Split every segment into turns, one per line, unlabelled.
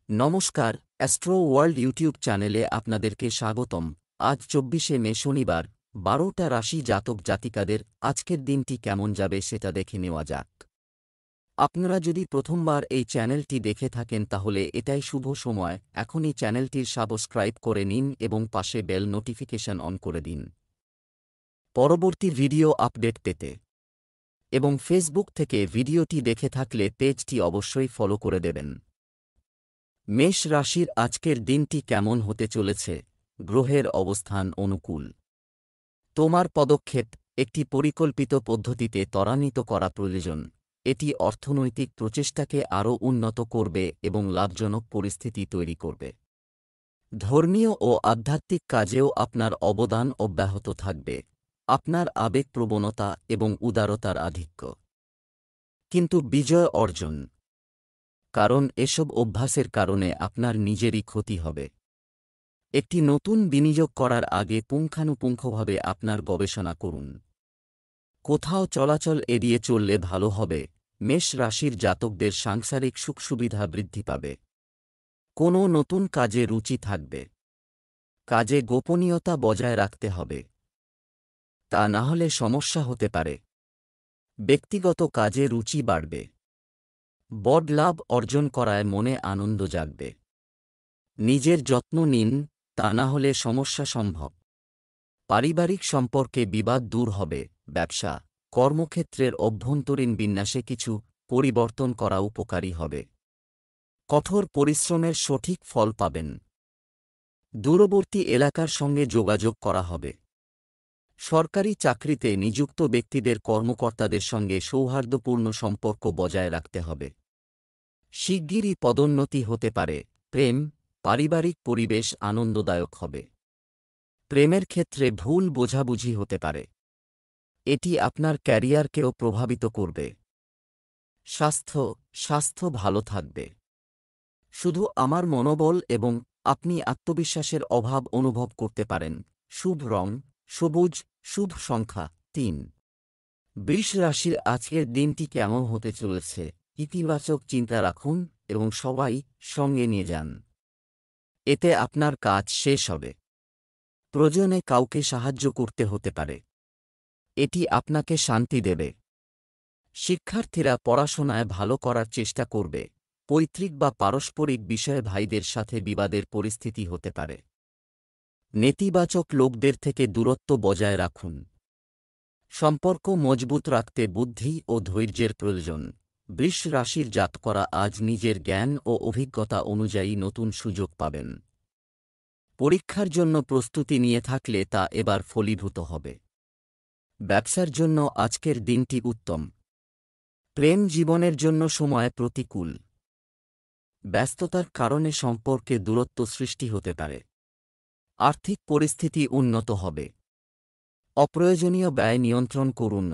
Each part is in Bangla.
নমস্কার, অ্যাস্ট্রো ওয়ার্ল্ড ইউটিউব চ্যানেলে আপনাদেরকে স্বাগতম। আজ ২৪শে মে শনিবার, ১২টা রাশি জাতক জাতিকাদের আজকের দিনটি কেমন যাবে সেটা দেখে নেওয়া যাক। আপনারা যদি প্রথমবার এই চ্যানেলটি দেখে থাকেন তাহলে এটাই শুভ সময়, এখনই চ্যানেলটির সাবস্ক্রাইব করে নিন এবং পাশে বেল নোটিফিকেশন অন করে দিন পরবর্তী ভিডিও আপডেট পেতে। এবং ফেসবুক থেকে ভিডিওটি দেখে থাকলে পেজটি অবশ্যই ফলো করে দেবেন। মেষ রাশির আজকের দিনটি কেমন হতে চলেছে? গ্রহের অবস্থান অনুকূল। তোমার পদক্ষেপ একটি পরিকল্পিত পদ্ধতিতে ত্বরান্বিত করা প্রয়োজন। এটি অর্থনৈতিক প্রচেষ্টাকে আরও উন্নত করবে এবং লাভজনক পরিস্থিতি তৈরি করবে। ধর্মীয় ও আধ্যাত্মিক কাজেও আপনার অবদান অব্যাহত থাকবে। আপনার আবেগপ্রবণতা এবং উদারতার আধিক্য কিন্তু বিজয় অর্জন, কারণ এসব অভ্যাসের কারণে আপনার নিজেরই ক্ষতি হবে। একটি নতুন বিনিয়োগ করার আগে পুঙ্খানুপুঙ্খভাবে আপনার গবেষণা করুন। কোথাও চলাচল এড়িয়ে চললে ভালো হবে। মেষ রাশির জাতকদের সাংসারিক সুখসুবিধা বৃদ্ধি পাবে। কোনো নতুন কাজে রুচি থাকবে। কাজে গোপনীয়তা বজায় রাখতে হবে, তা না হলে সমস্যা হতে পারে। ব্যক্তিগত কাজে রুচি বাড়বে। বড় লাভ অর্জন করায় মনে আনন্দ জাগবে। নিজের যত্ন নিন, তা না হলে সমস্যা সম্ভব। পারিবারিক সম্পর্কে বিবাদ দূর হবে। ব্যবসা, কর্মক্ষেত্রের অভ্যন্তরীণ বিন্যাসে কিছু পরিবর্তন করা উপকারী হবে। কঠোর পরিশ্রমের সঠিক ফল পাবেন। দূরবর্তী এলাকার সঙ্গে যোগাযোগ করা হবে। সরকারি চাকরিতে নিযুক্ত ব্যক্তিদের কর্মকর্তাদের সঙ্গে সৌহার্দ্যপূর্ণ সম্পর্ক বজায় রাখতে হবে। শিগগিরই পদোন্নতি হতে পারে। প্রেম, পারিবারিক পরিবেশ আনন্দদায়ক হবে। প্রেমের ক্ষেত্রে ভুল বোঝাবুঝি হতে পারে। এটি আপনার ক্যারিয়ারকেও প্রভাবিত করবে। স্বাস্থ্য ভালো থাকবে। শুধু আমার মনোবল এবং আপনি আত্মবিশ্বাসের অভাব অনুভব করতে পারেন। শুভ রং সবুজ, শুভ সংখ্যা ৩। বৃষ রাশির আজকের দিনটি কেমন হতে চলেছে? ইতিবাচক চিন্তা রাখুন এবং সবাই সঙ্গে নিয়ে যান। এতে আপনার কাজ শেষ হবে। প্রয়োজনে কাউকে সাহায্য করতে হতে পারে। এটি আপনাকে শান্তি দেবে। শিক্ষার্থীরা পড়াশোনায় ভালো করার চেষ্টা করবে। পৈতৃক বা পারস্পরিক বিষয়ে ভাইদের সাথে বিবাদের পরিস্থিতি হতে পারে। নেতিবাচক লোকদের থেকে দূরত্ব বজায় রাখুন। সম্পর্ক মজবুত রাখতে বুদ্ধি ও ধৈর্যের প্রয়োজন। বৃষ রাশির জাতকরা আজ নিজের জ্ঞান ও অভিজ্ঞতা অনুযায়ী নতুন সুযোগ পাবেন। পরীক্ষার জন্য প্রস্তুতি নিয়ে থাকলে তা এবার ফলীভূত হবে। ব্যবসার জন্য আজকের দিনটি উত্তম। প্রেম জীবনের জন্য সময় প্রতিকূল। ব্যস্ততার কারণে সম্পর্কে দূরত্ব সৃষ্টি হতে পারে। আর্থিক পরিস্থিতি উন্নত হবে। অপ্রয়োজনীয় ব্যয় নিয়ন্ত্রণ করুন।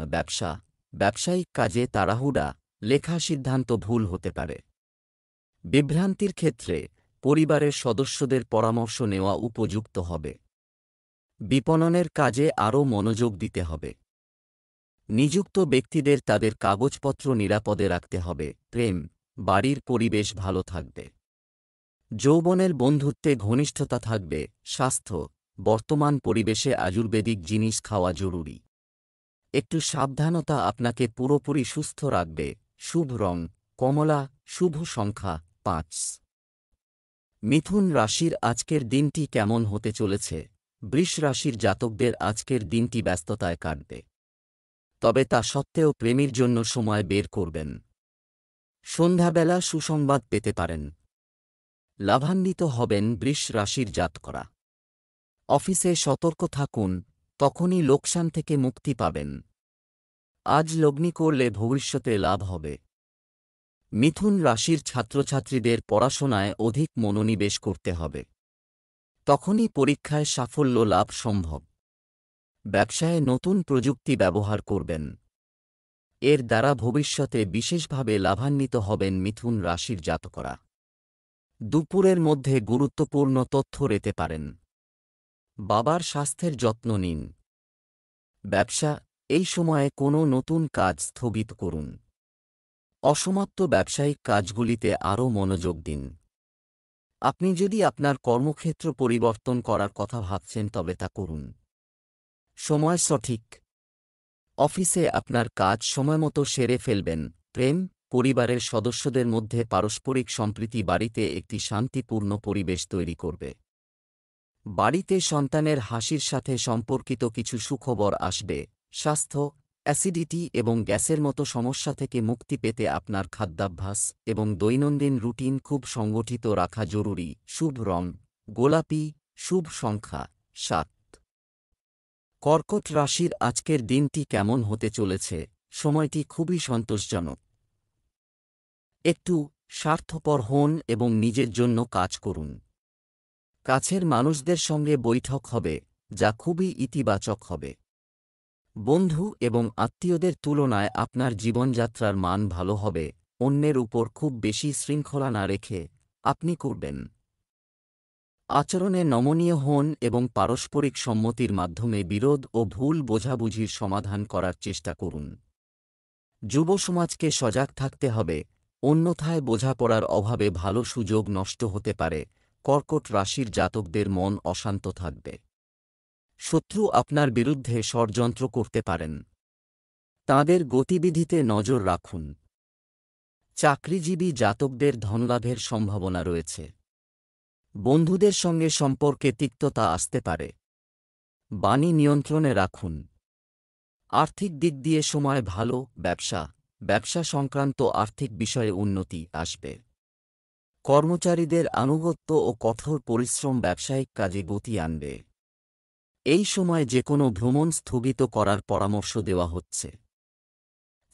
ব্যবসায়িক কাজে তাড়াহুড়া, লেখা সিদ্ধান্ত ভুল হতে পারে। বিভ্রান্তির ক্ষেত্রে পরিবারের সদস্যদের পরামর্শ নেওয়া উপযুক্ত হবে। বিপণনের কাজে আরও মনোযোগ দিতে হবে। নিযুক্ত ব্যক্তিদের তাদের কাগজপত্র নিরাপদে রাখতে হবে। প্রেম, বাড়ির পরিবেশ ভালো থাকবে। যৌবনের বন্ধুত্বে ঘনিষ্ঠতা থাকবে। স্বাস্থ্য, বর্তমান পরিবেশে আয়ুর্বেদিক জিনিস খাওয়া জরুরি। একটু সাবধানতা আপনাকে পুরোপুরি সুস্থ রাখবে। শুভ রং কমলা, শুভ সংখ্যা ৫। মিথুন রাশির আজকের দিনটি কেমন হতে চলেছে? বৃষ রাশির জাতকদের আজকের দিনটি ব্যস্ততায় কাটবে। তবে তা সত্ত্বেও প্রেমের জন্য সময় বের করবেন। সন্ধ্যাবেলা সুসংবাদ পেতে পারেন। লাভান্বিত হবেন বৃষ রাশির জাতকরা। অফিসে সতর্ক থাকুন, তখনই লোকসান থেকে মুক্তি পাবেন। আজ লগ্নি করলে ভবিষ্যতে লাভ হবে। মিথুন রাশির ছাত্রছাত্রীদের পড়াশোনায় অধিক মনোনিবেশ করতে হবে। তখনই পরীক্ষায় সাফল্য লাভ সম্ভব। ব্যবসায়ে নতুন প্রযুক্তি ব্যবহার করবেন। এর দ্বারা ভবিষ্যতে বিশেষভাবে লাভান্বিত হবেন মিথুন রাশির জাতকরা। দুপুরের মধ্যে গুরুত্বপূর্ণ তথ্য পেতে পারেন। বাবার স্বাস্থ্যের যত্ন নিন। ব্যবসা, এই সময়ে কোনো নতুন কাজ স্থগিত করুন। অসমাপ্ত ব্যবসায়িক কাজগুলিতে আরও মনোযোগ দিন। আপনি যদি আপনার কর্মক্ষেত্র পরিবর্তন করার কথা ভাবছেন তবে তা করুন। সময় সঠিক। অফিসে আপনার কাজ সময়মতো সেরে ফেলবেন। প্রেম, পরিবারের সদস্যদের মধ্যে পারস্পরিক সম্প্রীতি বাড়িতে একটি শান্তিপূর্ণ পরিবেশ তৈরি করবে। বাড়িতে সন্তানের হাসির সাথে সম্পর্কিত কিছু সুখবর আসবে। স্বাস্থ্য, অ্যাসিডিটি এবং গ্যাসের মতো সমস্যা থেকে মুক্তি পেতে আপনার খাদ্যাভ্যাস এবং দৈনন্দিন রুটিন খুব সংগঠিত রাখা জরুরি। শুভ রং গোলাপি, শুভ সংখ্যা 7। কর্কট রাশির আজকের দিনটি কেমন হতে চলেছে? সময়টি খুবই সন্তোষজনক। একটু স্বার্থপর হন এবং নিজের জন্য কাজ করুন। কাছের মানুষদের সঙ্গে বৈঠক হবে, যা খুবই ইতিবাচক হবে। বন্ধু এবং আত্মীয়দের তুলনায় আপনার জীবনযাত্রার মান ভালো হবে। অন্যের উপর খুব বেশি শৃঙ্খলা না রেখে আপনি করবেন। আচরণে নমনীয় হন এবং পারস্পরিক সম্মতির মাধ্যমে বিরোধ ও ভুল বোঝাবুঝির সমাধান করার চেষ্টা করুন। যুব সমাজকে সজাগ থাকতে হবে, অন্যথায় বোঝাপড়ার অভাবে ভালো সুযোগ নষ্ট হতে পারে। কর্কট রাশির জাতকদের মন অশান্ত থাকবে। শত্রু আপনার বিরুদ্ধে ষড়যন্ত্র করতে পারেন। তাঁদের গতিবিধিতে নজর রাখুন। চাকরিজীবী জাতকদের ধনলাভের সম্ভাবনা রয়েছে। বন্ধুদের সঙ্গে সম্পর্কে তিক্ততা আসতে পারে। বাণী নিয়ন্ত্রণে রাখুন। আর্থিক দিক দিয়ে সময় ভালো। ব্যবসা সংক্রান্ত আর্থিক বিষয়ে উন্নতি আসবে। কর্মচারীদের আনুগত্য ও কঠোর পরিশ্রম ব্যবসায়িক কাজে গতি আনবে। এই সময় যে কোনো ভ্রমণ স্থগিত করার পরামর্শ দেওয়া হচ্ছে।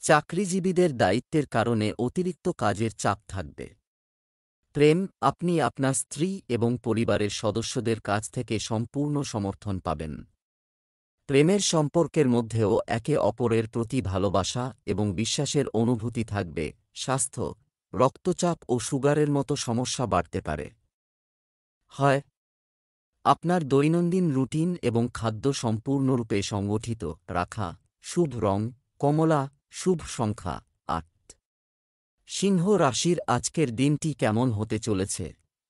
চাকরিজীবীদের দায়িত্বের কারণে অতিরিক্ত কাজের চাপ থাকবে। প্রেম, আপনি আপনার স্ত্রী এবং পরিবারের সদস্যদের কাছ থেকে সম্পূর্ণ সমর্থন পাবেন। প্রেমের সম্পর্কের মধ্যেও একে অপরের প্রতি ভালোবাসা এবং বিশ্বাসের অনুভূতি থাকবে। স্বাস্থ্য, রক্তচাপ ও সুগারের মতো সমস্যা বাড়তে পারে। আপনার দৈনন্দিন রুটিন এবং খাদ্য সম্পূর্ণরূপে সংগঠিত রাখা। শুভ রং কমলা, শুভ সংখ্যা 8। সিংহ রাশির আজকের দিনটি কেমন হতে চলেছে?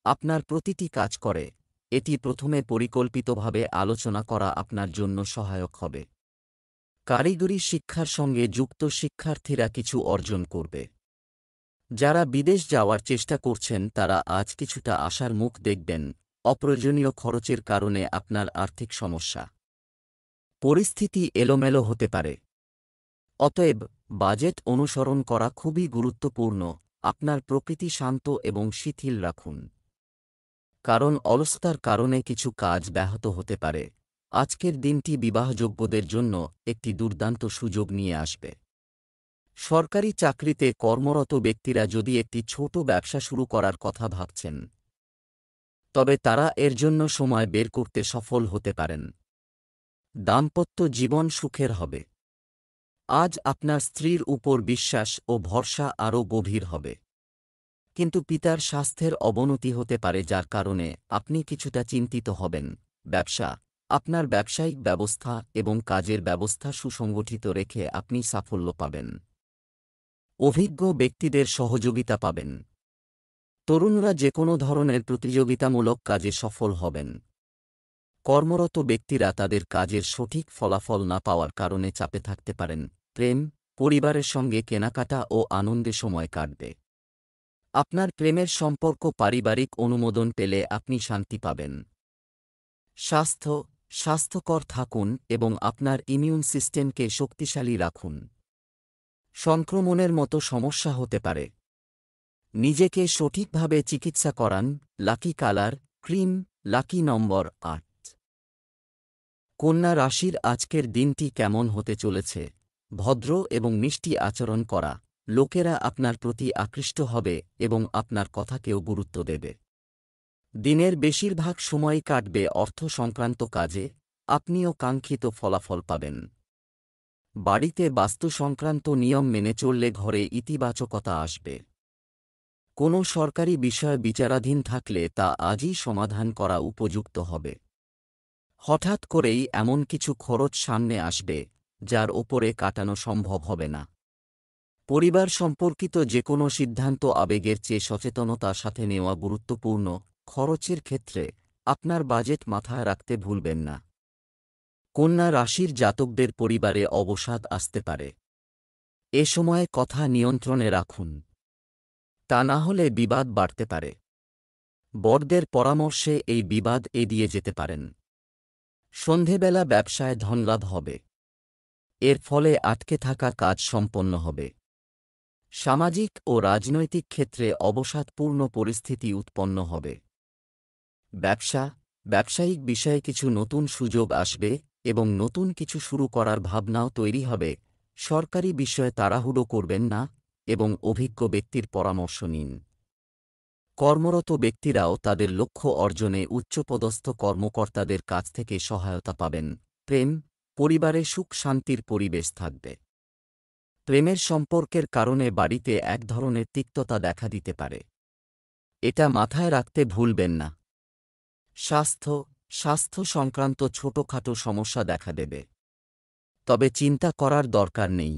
আপনার প্রতিটি কাজ করে এটি প্রথমে পরিকল্পিতভাবে আলোচনা করা আপনার জন্য সহায়ক হবে। কারিগরি শিক্ষার সঙ্গে যুক্ত শিক্ষার্থীরা কিছু অর্জন করবে। যারা বিদেশ যাওয়ার চেষ্টা করছেন তারা আজ কিছুটা আশার মুখ দেখবেন। অপ্রয়োজনীয় খরচের কারণে আপনার আর্থিক সমস্যা। পরিস্থিতি এলোমেলো হতে পারে। অতএব বাজেট অনুসরণ করা খুবই গুরুত্বপূর্ণ। আপনার প্রকৃতি শান্ত এবং শিথিল রাখুন, কারণ অলসতার কারণে কিছু কাজ ব্যাহত হতে পারে। আজকের দিনটি বিবাহযোগ্যদের জন্য একটি দুর্দান্ত সুযোগ নিয়ে আসবে। সরকারি চাকরিতে কর্মরত ব্যক্তিরা যদি একটি ছোট ব্যবসা শুরু করার কথা ভাবছেন তবে তারা এর জন্য সময় বের করতে সফল হতে পারেন। দাম্পত্য জীবন সুখের হবে। আজ আপনার স্ত্রীর উপর বিশ্বাস ও ভরসা আরও গভীর হবে। কিন্তু পিতার স্বাস্থ্যের অবনতি হতে পারে, যার কারণে আপনি কিছুটা চিন্তিত হবেন। ব্যবসা, আপনার ব্যবসায়িক ব্যবস্থা এবং কাজের ব্যবস্থা সুসংগঠিত রেখে আপনি সাফল্য পাবেন। অভিজ্ঞ ব্যক্তিদের সহযোগিতা পাবেন। তরুণরা যে কোনো ধরনের প্রতিযোগিতামূলক কাজে সফল হবেন। কর্মরত ব্যক্তিরা তাদের কাজের সঠিক ফলাফল না পাওয়ার কারণে চাপে থাকতে পারেন। প্রেম, পরিবারের সঙ্গে কেনাকাটা ও আনন্দে সময় কাটবে। আপনার প্রেমের সম্পর্ক পারিবারিক অনুমোদন পেলে আপনি শান্তি পাবেন। স্বাস্থ্যকর থাকুন এবং আপনার ইমিউন সিস্টেমকে শক্তিশালী রাখুন। সংক্রমণের মতো সমস্যা হতে পারে। নিজেকে সঠিকভাবে চিকিৎসা করান। লাকি কালার ক্রিম, লাকি নম্বর 8। কন্যা রাশির আজকের দিনটি কেমন হতে চলেছে? ভদ্র এবং মিষ্টি আচরণ করা লোকেরা আপনার প্রতি আকৃষ্ট হবে এবং আপনার কথাকেও গুরুত্ব দেবে। দিনের বেশিরভাগ সময় কাটবে অর্থ সংক্রান্ত কাজে। আপনিও কাঙ্ক্ষিত ফলাফল পাবেন। বাড়িতে বাস্তু সংক্রান্ত নিয়ম মেনে চললে ঘরে ইতিবাচকতা আসবে। কোনো সরকারি বিষয় বিচারাধীন থাকলে তা আজই সমাধান করা উপযুক্ত হবে। হঠাৎ করেই এমন কিছু খরচ সামনে আসবে যার ওপরে কাটানো সম্ভব হবে না। পরিবার সম্পর্কিত যে কোনো সিদ্ধান্ত আবেগের চেয়ে সচেতনতার সাথে নেওয়া গুরুত্বপূর্ণ। খরচের ক্ষেত্রে আপনার বাজেট মাথায় রাখতে ভুলবেন না। কন্যা রাশির জাতকদের পরিবারে অবসাদ আসতে পারে। এ সময়ে কথা নিয়ন্ত্রণে রাখুন, তা না হলে বিবাদ বাড়তে পারে। বড়দের পরামর্শে এই বিবাদ এড়িয়ে যেতে পারেন। সন্ধেবেলা ব্যবসায় ধনলাভ হবে। এর ফলে আটকে থাকা কাজ সম্পন্ন হবে। সামাজিক ও রাজনৈতিক ক্ষেত্রে অবসাদপূর্ণ পরিস্থিতি উৎপন্ন হবে। ব্যবসায়িক বিষয়ে কিছু নতুন সুযোগ আসবে এবং নতুন কিছু শুরু করার ভাবনাও তৈরি হবে। সরকারি বিষয়ে তাড়াহুড়ো করবেন না এবং অভিজ্ঞ ব্যক্তির পরামর্শ নিন। কর্মরত ব্যক্তিরাও তাদের লক্ষ্য অর্জনে উচ্চপদস্থ কর্মকর্তাদের কাছ থেকে সহায়তা পাবেন। পরিবারে সুখ শান্তির পরিবেশ থাকবে। প্রেমের সম্পর্কের কারণে বাড়িতে এক ধরনের তিক্ততা দেখা দিতে পারে। এটা মাথায় রাখতে ভুলবেন না। স্বাস্থ্য সংক্রান্ত ছোটখাটো সমস্যা দেখা দেবে, তবে চিন্তা করার দরকার নেই।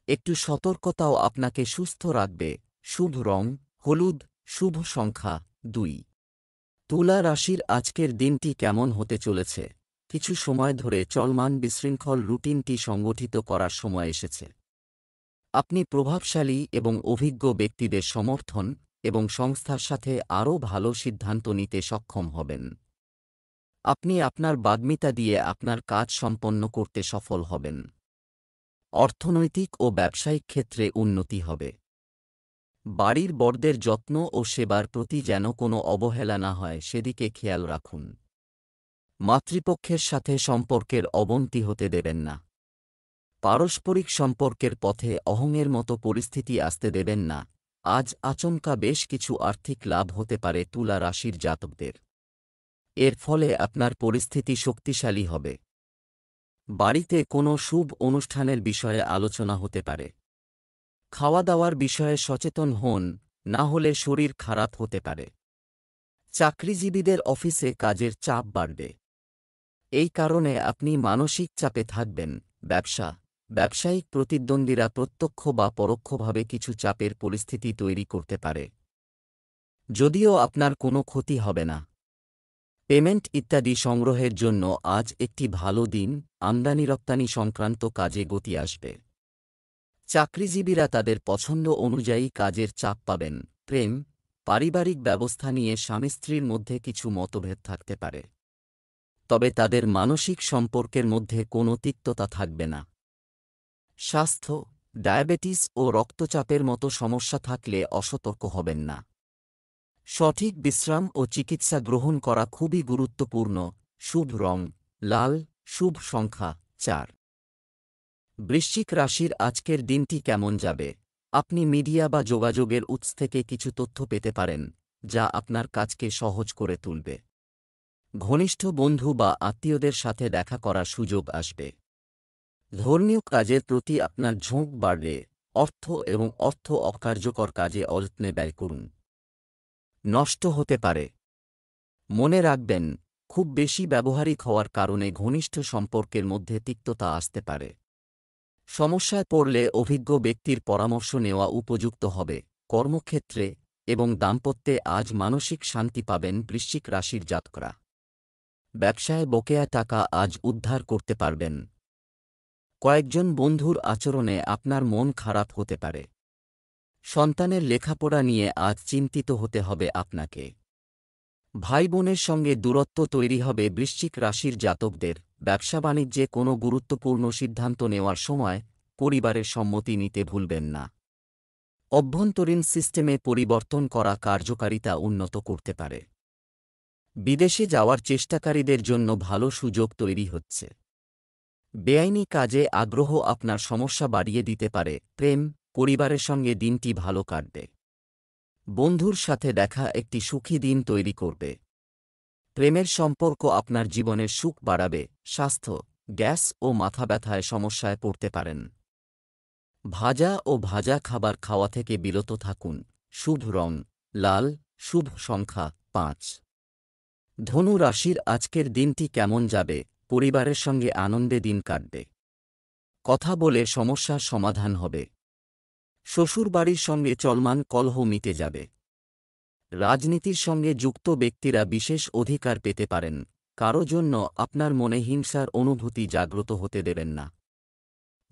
একটু সতর্কতাও আপনাকে সুস্থ রাখবে। শুভ রং হলুদ, শুভ সংখ্যা 2। তুলা রাশির আজকের দিনটি কেমন হতে চলেছে? কিছু সময় ধরে চলমান বিশৃঙ্খল রুটিনটি সংগঠিত করার সময় এসেছে। আপনি প্রভাবশালী এবং অভিজ্ঞ ব্যক্তিদের সমর্থন এবং সংস্থার সাথে আরও ভালো সিদ্ধান্ত নিতে সক্ষম হবেন। আপনি আপনার বাগ্মিতা দিয়ে আপনার কাজ সম্পন্ন করতে সফল হবেন। অর্থনৈতিক ও ব্যবসায়িক ক্ষেত্রে উন্নতি হবে। বাড়ির বড়দের যত্ন ও সেবার প্রতি যেন কোনো অবহেলা না হয় সেদিকে খেয়াল রাখুন। মাতৃপক্ষের সাথে সম্পর্কের অবনতি হতে দেবেন না। পারস্পরিক সম্পর্কের পথে অহংয়ের মতো পরিস্থিতি আসতে দেবেন না। আজ আচমকা বেশ কিছু আর্থিক লাভ হতে পারে তুলা রাশির জাতকদের। এর ফলে আপনার পরিস্থিতি শক্তিশালী হবে। বাড়িতে কোনো শুভ অনুষ্ঠানের বিষয়ে আলোচনা হতে পারে। খাওয়া দাওয়ার বিষয়ে সচেতন হন, না হলে শরীর খারাপ হতে পারে। চাকরিজীবীদের অফিসে কাজের চাপ বাড়বে। এই কারণে আপনি মানসিক চাপে থাকবেন। ব্যবসায়িক প্রতিদ্বন্দ্বীরা প্রত্যক্ষ বা পরোক্ষভাবে কিছু চাপের পরিস্থিতি তৈরি করতে পারে, যদিও আপনার কোনো ক্ষতি হবে না। পেমেন্ট ইত্যাদি সংগ্রহের জন্য আজ একটি ভালো দিন। আমদানি রপ্তানি সংক্রান্ত কাজে গতি আসবে। চাকরিজীবীরা তাদের পছন্দ অনুযায়ী কাজের চাপ পাবেন। পারিবারিক ব্যবস্থা নিয়ে স্বামী স্ত্রীর মধ্যে কিছু মতভেদ থাকতে পারে, তবে তাদের মানসিক সম্পর্কের মধ্যে কোনো তিক্ততা থাকবে না। স্বাস্থ্য, ডায়াবেটিস ও রক্তচাপের মতো সমস্যা থাকলে অসতর্ক হবেন না। সঠিক বিশ্রাম ও চিকিৎসা গ্রহণ করা খুবই গুরুত্বপূর্ণ। শুভ রং লাল, শুভ সংখ্যা 4। বৃশ্চিক রাশির আজকের দিনটি কেমন যাবে? আপনি মিডিয়া বা যোগাযোগের উৎস থেকে কিছু তথ্য পেতে পারেন, যা আপনার কাজকে সহজ করে তুলবে। ঘনিষ্ঠ বন্ধু বা আত্মীয়দের সাথে দেখা করার সুযোগ আসবে। ধর্মীয় কাজের প্রতি আপনার ঝোঁক বাড়বে। অর্থ অকার্যকর কাজে অযত্নে ব্যয় করুন, নষ্ট হতে পারে। মনে রাখবেন, খুব বেশি ব্যবহারিক হওয়ার কারণে ঘনিষ্ঠ সম্পর্কের মধ্যে তিক্ততা আসতে পারে। সমস্যায় পড়লে অভিজ্ঞ ব্যক্তির পরামর্শ নেওয়া উপযুক্ত হবে। কর্মক্ষেত্রে এবং দাম্পত্যে আজ মানসিক শান্তি পাবেন বৃশ্চিক রাশির জাতকরা। ব্যবসায় বকেয়া টাকা আজ উদ্ধার করতে পারবেন। কয়েকজন বন্ধুর আচরণে আপনার মন খারাপ হতে পারে। সন্তানের লেখাপড়া নিয়ে আজ চিন্তিত হতে হবে আপনাকে। ভাই বোনের সঙ্গে দূরত্ব তৈরি হবে বৃশ্চিক রাশির জাতকদের। ব্যবসা বাণিজ্যে কোনো গুরুত্বপূর্ণ সিদ্ধান্ত নেওয়ার সময় পরিবারের সম্মতি নিতে ভুলবেন না। অভ্যন্তরীণ সিস্টেমে পরিবর্তন করা কার্যকারিতা উন্নত করতে পারে। বিদেশে যাওয়ার চেষ্টাকারীদের জন্য ভালো সুযোগ তৈরি হচ্ছে। বেআইনি কাজে আগ্রহ আপনার সমস্যা বাড়িয়ে দিতে পারে। পরিবারের সঙ্গে দিনটি ভালো কাটবে। বন্ধুর সাথে দেখা একটি সুখী দিন তৈরি করবে। প্রেমের সম্পর্ক আপনার জীবনের সুখ বাড়াবে। স্বাস্থ্য, গ্যাস ও মাথা ব্যথায় সমস্যায় পড়তে পারেন। ভাজা খাবার খাওয়া থেকে বিরত থাকুন। শুভ রং লাল, শুভ সংখ্যা 5। ধনু রাশির আজকের দিনটি কেমন যাবে? পরিবারের সঙ্গে আনন্দে দিন কাটবে। কথা বলে সমস্যার সমাধান হবে। শ্বশুরবাড়ির সঙ্গে চলমান কলহ মিটে যাবে। রাজনীতির সঙ্গে যুক্ত ব্যক্তিরা বিশেষ অধিকার পেতে পারেন, কারো জন্য আপনার মনে হিংসার অনুভূতি জাগ্রত হতে দেবেন না।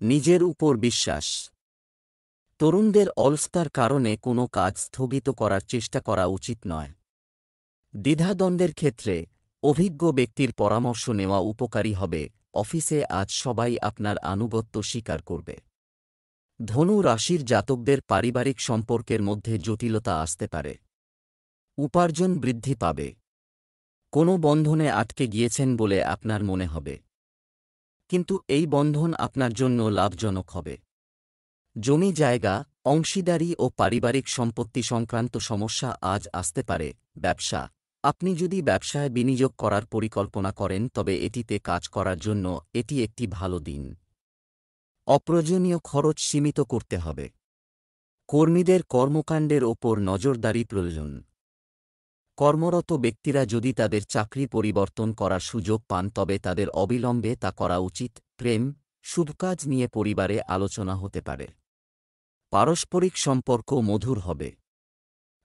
নিজের উপর বিশ্বাস। তরুণদের অলসতার কারণে কোনো কাজ স্থগিত করার চেষ্টা করা উচিত নয়। দ্বিধাদ্বন্দ্বের ক্ষেত্রে অভিজ্ঞ ব্যক্তির পরামর্শ নেওয়া উপকারী হবে। অফিসে আজ সবাই আপনার আনুগত্য স্বীকার করবে। ধনু রাশির জাতকদের পারিবারিক সম্পর্কের মধ্যে জটিলতা আসতে পারে। উপার্জন বৃদ্ধি পাবে। কোনো বন্ধনে আটকে গিয়েছেন বলে আপনার মনে হবে, কিন্তু এই বন্ধন আপনার জন্য লাভজনক হবে। জমি জায়গা, অংশীদারি ও পারিবারিক সম্পত্তি সংক্রান্ত সমস্যা আজ আসতে পারে। ব্যবসা। আপনি যদি ব্যবসায় বিনিয়োগ করার পরিকল্পনা করেন তবে এটিতে কাজ করার জন্য এটি একটি ভালো দিন। অপ্রয়োজনীয় খরচ সীমিত করতে হবে। কর্মীদের কর্মকাণ্ডের ওপর নজরদারি প্রয়োজন। কর্মরত ব্যক্তিরা যদি তাদের চাকরি পরিবর্তন করার সুযোগ পান তবে তাদের অবিলম্বে তা করা উচিত। প্রেম, শুভকাজ নিয়ে পরিবারে আলোচনা হতে পারে। পারস্পরিক সম্পর্ক মধুর হবে।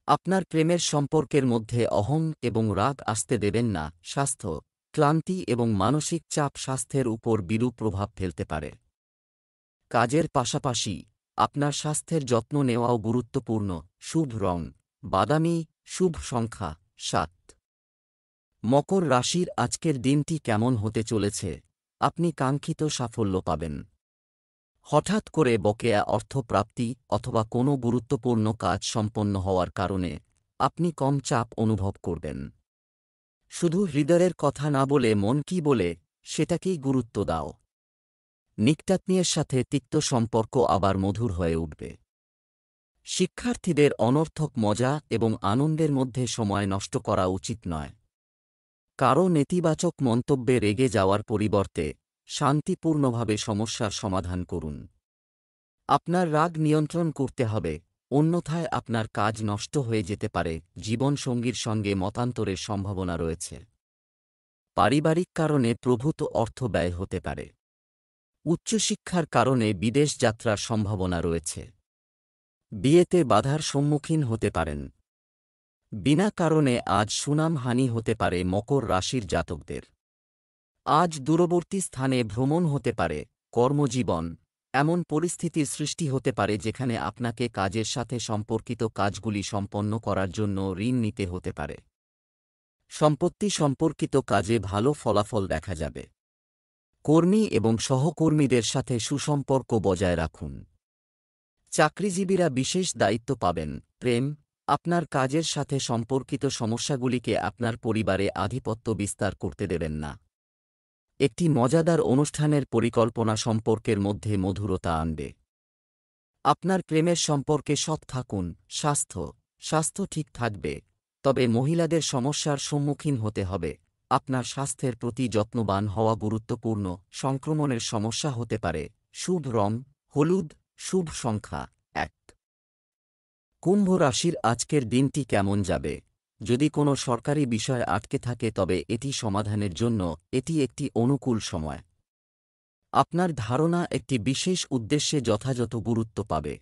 আপনার প্রেমের সম্পর্কের মধ্যে অহং এবং রাগ আসতে দেবেন না। স্বাস্থ্য। ক্লান্তি এবং মানসিক চাপ স্বাস্থ্যের উপর বিরূপ প্রভাব ফেলতে পারে। কাজের পাশাপাশি আপনার স্বাস্থ্যের যত্ন নেওয়াও গুরুত্বপূর্ণ। শুভ রং বাদামি, শুভ সংখ্যা 7। মকর রাশির আজকের দিনটি কেমন হতে চলেছে? আপনি কাঙ্ক্ষিত সাফল্য পাবেন। হঠাৎ করে বকেয়া অর্থপ্রাপ্তি অথবা কোনো গুরুত্বপূর্ণ কাজ সম্পন্ন হওয়ার কারণে আপনি কম চাপ অনুভব করবেন। শুধু হৃদয়ের কথা না বলে মন কি বলে সেটাকেই গুরুত্ব দাও। নিকটাত্মীয়ের সাথে তিক্ত সম্পর্ক আবার মধুর হয়ে উঠবে। শিক্ষার্থীদের অনর্থক মজা এবং আনন্দের মধ্যে সময় নষ্ট করা উচিত নয়। কারও নেতিবাচক মন্তব্যে রেগে যাওয়ার পরিবর্তে শান্তিপূর্ণভাবে সমস্যার সমাধান করুন। আপনার রাগ নিয়ন্ত্রণ করতে হবে, অন্যথায় আপনার কাজ নষ্ট হয়ে যেতে পারে। জীবনসঙ্গীর সঙ্গে মতান্তরের সম্ভাবনা রয়েছে। পারিবারিক কারণে প্রভূত অর্থ ব্যয় হতে পারে। উচ্চশিক্ষার কারণে বিদেশ যাত্রার সম্ভাবনা রয়েছে। বিয়েতে বাধার সম্মুখীন হতে পারেন। বিনা কারণে আজ সুনামহানি হতে পারে মকর রাশির জাতকদের। আজ দূরবর্তী স্থানে ভ্রমণ হতে পারে। কর্মজীবন। এমন পরিস্থিতির সৃষ্টি হতে পারে যেখানে আপনাকে কাজের সাথে সম্পর্কিত কাজগুলি সম্পন্ন করার জন্য ঋণ নিতে হতে পারে। সম্পত্তি সম্পর্কিত কাজে ভালো ফলাফল দেখা যাবে। কর্মী এবং সহকর্মীদের সাথে সুসম্পর্ক বজায় রাখুন। চাকরিজীবীরা বিশেষ দায়িত্ব পাবেন। প্রেম। আপনার কাজের সাথে সম্পর্কিত সমস্যাগুলিকে আপনার পরিবারে আধিপত্য বিস্তার করতে দেবেন না। একটি মজাদার অনুষ্ঠানের পরিকল্পনা সম্পর্কের মধ্যে মধুরতা আনবে। আপনার প্রেমের সম্পর্কে সৎ থাকুন। স্বাস্থ্য ঠিক থাকবে, তবে মহিলাদের সমস্যার সম্মুখীন হতে হবে। আপনার স্বাস্থ্যের প্রতি যত্নবান হওয়া গুরুত্বপূর্ণ। সংক্রমণের সমস্যা হতে পারে। শুভ রং হলুদ, শুভ সংখ্যা 1। কুম্ভ রাশির আজকের দিনটি কেমন যাবে? যদি কোনো সরকারি বিষয় আটকে থাকে তবে এটি সমাধানের জন্য এটি একটি অনুকূল সময়। আপনার ধারণা একটি বিশেষ উদ্দেশ্যে যথাযথ গুরুত্ব পাবে,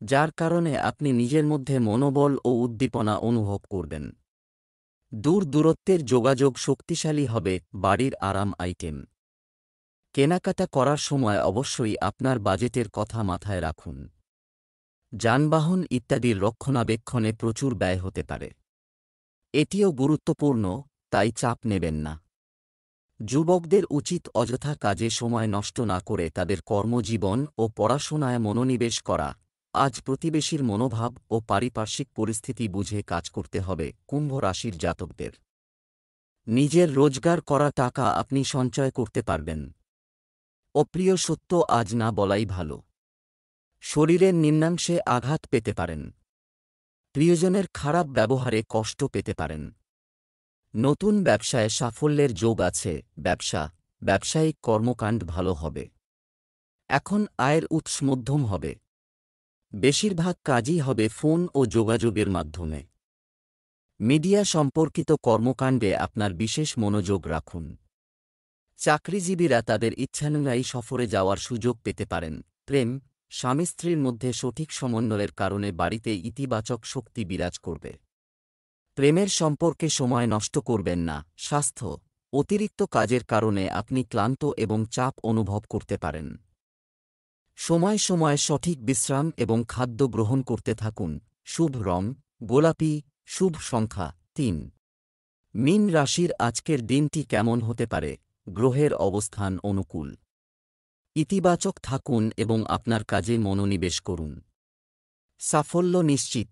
যার কারণে আপনি নিজের মধ্যে মনোবল ও উদ্দীপনা অনুভব করবেন। দূরত্বের যোগাযোগ শক্তিশালী হবে। বাড়ির আরাম আইটেম কেনাকাটা করার সময় অবশ্যই আপনার বাজেটের কথা মাথায় রাখুন। যানবাহন ইত্যাদির রক্ষণাবেক্ষণে প্রচুর ব্যয় হতে পারে। এটিও গুরুত্বপূর্ণ, তাই চাপ নেবেন না। যুবকদের উচিত অযথা কাজে সময় নষ্ট না করে তাদের কর্মজীবন ও পড়াশোনায় মনোনিবেশ করা। আজ প্রতিবেশীর মনোভাব ও পারিপার্শ্বিক পরিস্থিতি বুঝে কাজ করতে হবে কুম্ভ রাশির জাতকদের। নিজের রোজগার করা টাকা আপনি সঞ্চয় করতে পারবেন। অপ্রিয় সত্য আজ না বলাই ভালো। শরীরের নিম্নাংশে আঘাত পেতে পারেন। প্রিয়জনের খারাপ ব্যবহারে কষ্ট পেতে পারেন। নতুন ব্যবসায় সাফল্যের যোগ আছে। ব্যবসায়িক কর্মকাণ্ড ভালো হবে। এখন আয়ের উৎস মধ্যম হবে। বেশিরভাগ কাজই হবে ফোন ও যোগাযোগের মাধ্যমে। মিডিয়া সম্পর্কিত কর্মকাণ্ডে আপনার বিশেষ মনোযোগ রাখুন। চাকরিজীবীরা তাদের ইচ্ছানুযায়ী সফরে যাওয়ার সুযোগ পেতে পারেন। প্রেম। স্বামী স্ত্রীর মধ্যে সঠিক সমন্বয়ের কারণে বাড়িতে ইতিবাচক শক্তি বিরাজ করবে। প্রেমের সম্পর্কে সময় নষ্ট করবেন না। স্বাস্থ্য, অতিরিক্ত কাজের কারণে আপনি ক্লান্ত এবং চাপ অনুভব করতে পারেন। সময় সময় সঠিক বিশ্রাম এবং খাদ্য গ্রহণ করতে থাকুন। শুভ রং গোলাপি, শুভ সংখ্যা ৩। মীন রাশির আজকের দিনটি কেমন হতে পারে? গ্রহের অবস্থান অনুকূল। ইতিবাচক থাকুন এবং আপনার কাজে মনোনিবেশ করুন। সাফল্য নিশ্চিত।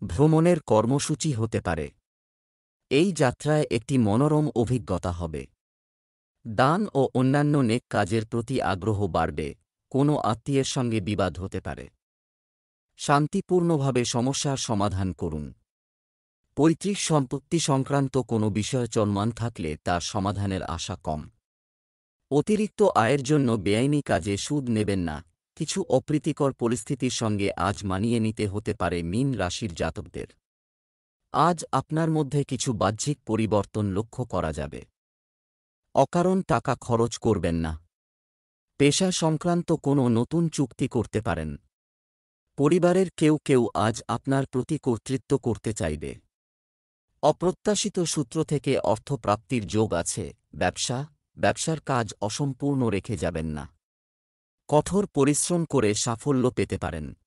ভ্রমণের কর্মসূচি হতে পারে। এই যাত্রায় একটি মনোরম অভিজ্ঞতা হবে। দান ও অন্যান্য নেক কাজের প্রতি আগ্রহ বাড়বে। কোনো আত্মীয়ের সঙ্গে বিবাদ হতে পারে। শান্তিপূর্ণভাবে সমস্যার সমাধান করুন। পৈতৃক সম্পত্তি সংক্রান্ত কোনো বিষয় চলমান থাকলে তার সমাধানের আশা কম। অতিরিক্ত আয়ের জন্য বেআইনি কাজে সুদ নেবেন না। কিছু অপ্রীতিকর পরিস্থিতির সঙ্গে আজ মানিয়ে নিতে হতে পারে মীন রাশির জাতকদের। আজ আপনার মধ্যে কিছু বাহ্যিক পরিবর্তন লক্ষ্য করা যাবে। অকারণ টাকা খরচ করবেন না। পেশা সংক্রান্ত কোনো নতুন চুক্তি করতে পারেন। পরিবারের কেউ কেউ আজ আপনার প্রতি কর্তৃত্ব করতে চাইবে। অপ্রত্যাশিত সূত্র থেকে অর্থপ্রাপ্তির যোগ আছে। ব্যবসার কাজ অসম্পূর্ণ রেখে যাবেন না। কঠোর পরিশ্রম করে সাফল্য পেতে পারেন।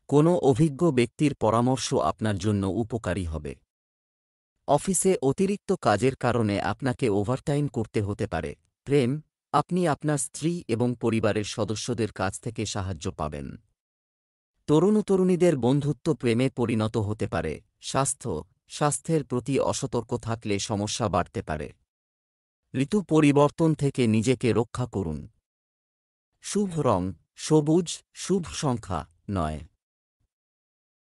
কোনো অভিজ্ঞ ব্যক্তির পরামর্শ আপনার জন্য উপকারী হবে। অফিসে অতিরিক্ত কাজের কারণে আপনাকে ওভারটাইম করতে হতে পারে। প্রেম, আপনি আপনার স্ত্রী এবং পরিবারের সদস্যদের কাছ থেকে সাহায্য পাবেন। তরুণীদের বন্ধুত্ব প্রেমে পরিণত হতে পারে। স্বাস্থ্যের প্রতি অসতর্ক থাকলে সমস্যা বাড়তে পারে। ঋতু পরিবর্তন থেকে নিজেকে রক্ষা করুন। শুভ রং সবুজ, শুভ সংখ্যা ৯।